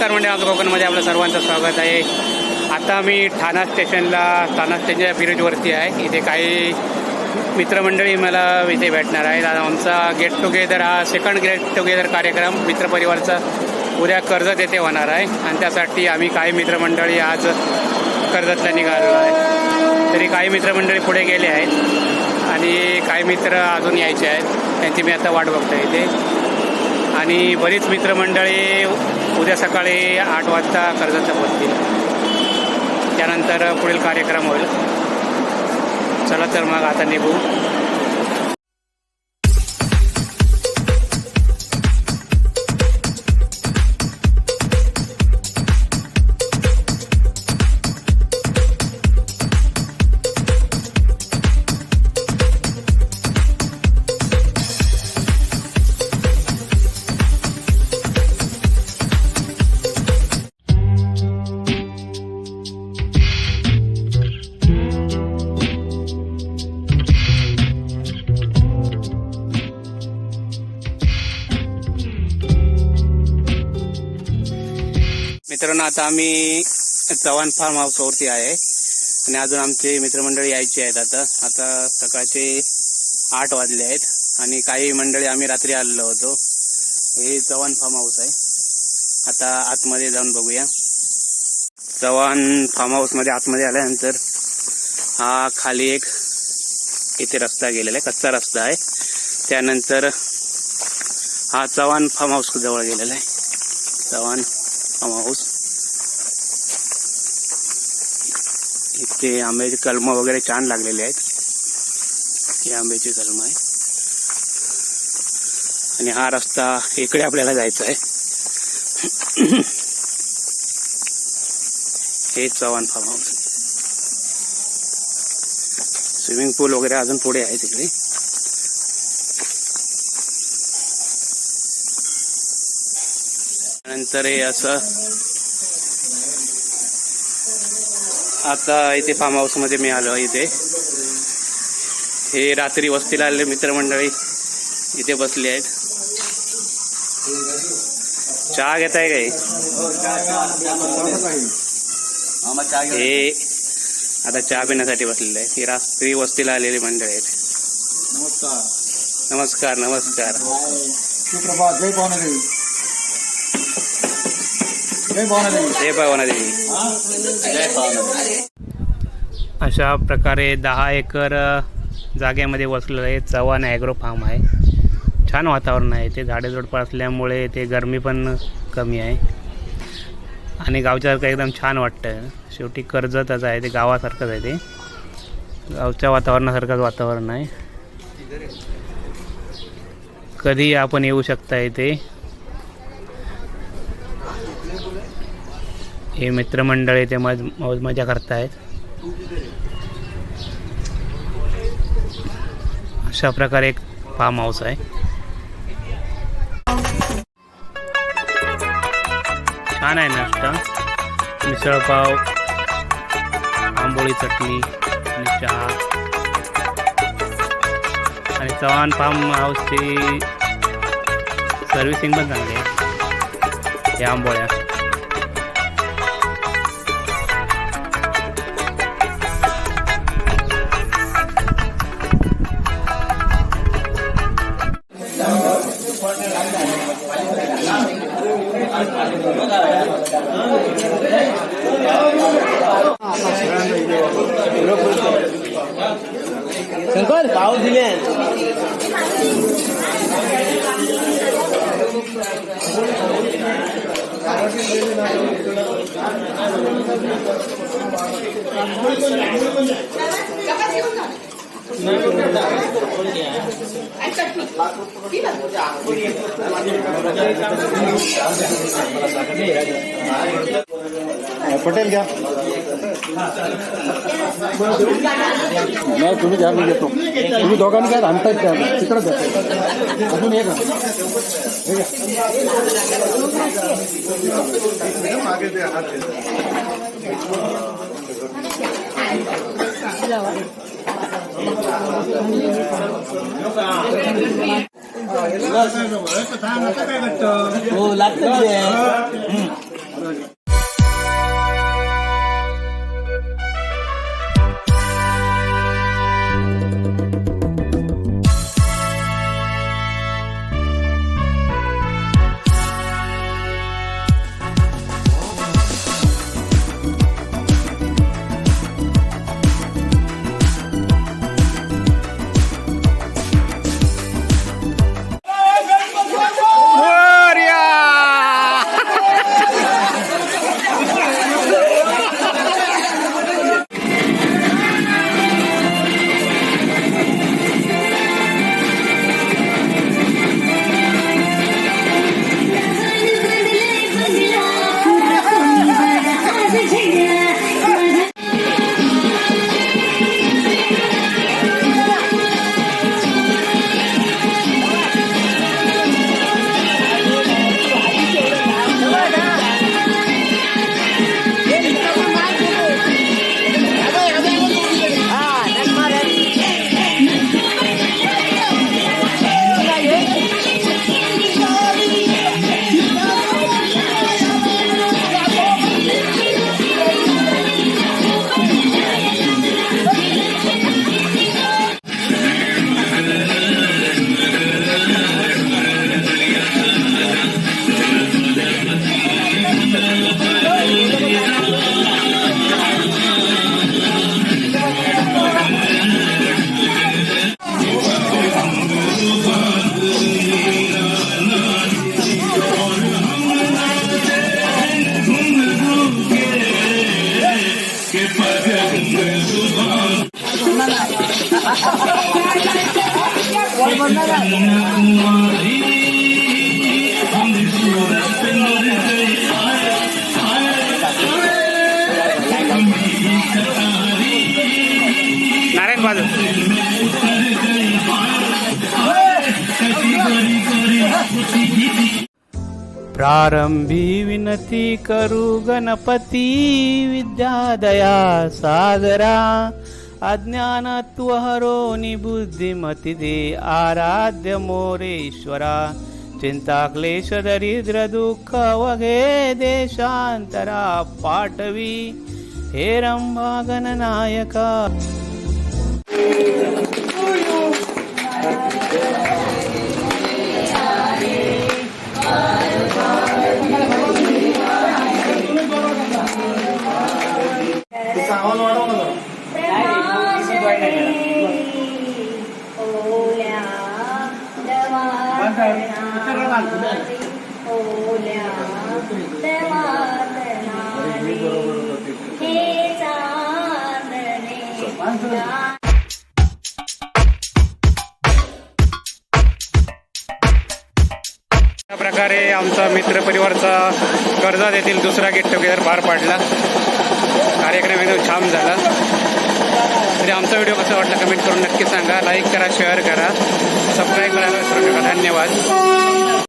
नमस्कार मंडळी, आज कोकणमध्ये आपलं सर्वांचं स्वागत आहे. आता मी ठाणा स्टेशनच्या ब्रिजवरती आहे. इथे काही मित्रमंडळी मला इथे भेटणार आहेत. आमचा गेट टुगेदर हा सेकंड गेट टुगेदर कार्यक्रम मित्रपरिवारचा उद्या कर्जत येथे होणार आहे आणि त्यासाठी आम्ही काही मित्रमंडळी आज कर्जतला निघालो आहे. तरी काही मित्रमंडळी पुढे गेले आहेत आणि काही मित्र अजून यायचे आहेत, त्यांची मी आता वाट बघतो इथे. आणि बरीच मित्रमंडळी उद्या सकाळी 8 वाजता कर्जतला पोहोचतील. त्यानंतर पुढील कार्यक्रम होईल. चला तर मग आता निघू. मित्रांनो, आता आम्ही चव्हाण फार्म हाऊसवरती आहे आणि अजून आमचे मित्रमंडळी यायचे आहेत. आता सकाळचे 8 वाजले आहेत आणि काही मंडळी आम्ही रात्री आलेलो होतो. हे चव्हाण फार्म हाऊस आहे. आता आतमध्ये जाऊन बघूया. चव्हाण फार्म हाऊसमध्ये आतमध्ये आल्यानंतर हा खाली एक इथे रस्ता गेलेला आहे, कच्चा रस्ता आहे. त्यानंतर हा चव्हाण फार्म हाऊस जवळ गेलेला आहे. Chavan farm house. इथे आंब्याची कलमं वगैरे छान लागलेले आहेत. ही आंब्याची कलम आहे आणि हा रस्ता इकडे आपल्याला जायचा आहे. हे चव्हाण फार्म हाऊस. स्विमिंग पूल वगैरे अजून पुढे आहे तिकडे. नंतर हे असं आता इथे फार्म हाऊस मध्ये मी आलो. इथे हे रात्री वस्तीला आलेले मित्रमंडळी इथे बसले आहेत. चहा घेताय काय? हे आता चहा पिण्यासाठी बसलेले आहेत. ही रात्री वस्तीला आलेली मंडळी आहेत. नमस्कार. नमस्कार. जय भवानादेवी. अशा प्रकारे 10 एकर जागेमध्ये वसलेलं आहे चव्हाण ॲग्रो फार्म आहे. छान वातावरण आहे. ते झाडे झुडपं असल्यामुळे ते गरमी पण कमी आहे आणि गावच्यासारखं एकदम छान वाटतं. शेवटी कर्जतच आहे, ते गावासारखंच आहे. ते गावच्या वातावरणासारखंच वातावरण आहे. कधी आपण येऊ शकता इथे. हे मित्रमंडळी ते मौज मजा करतायत. अशा प्रकारे एक फार्म हाऊस आहे. छान आहे नाश्ता. मिसळपाव, आंबोळी चटणी आणि चहा. आणि चव्हाण फार्म हाऊसची सर्व्हिसिंग पण चांगली आहे. या आंबोळ्या शंकर पाव दिले. पटेल घ्या. नाही तुम्ही घ्या, मी घेतो. तुम्ही दोघांनी काय आणतायत त्या तिकडं द्या. अजून एक हो लागतं. नारायण बाजू प्रारंभी विनती करू गणपती विद्यादया सागरा अज्ञानत्व हरो बुद्धिमती दे आराध्य मोरेश्वरा चिंता क्लेश दरिद्र दुःख वगे देशांतरा पाठवी हे रंभा गणनायका आवाज वाढव अशा प्रकारे आमचा मित्रपरिवारचा कर्जत येथील दुसरा गेट टुगेदर पार पाडला. कार्यक्रम एकदम छान झाला. तरी आमचा व्हिडिओ कसा वाटला कमेंट करून नक्की सांगा. लाईक करा, शेअर करा, सबस्क्राईब करायला विसरू नका. धन्यवाद.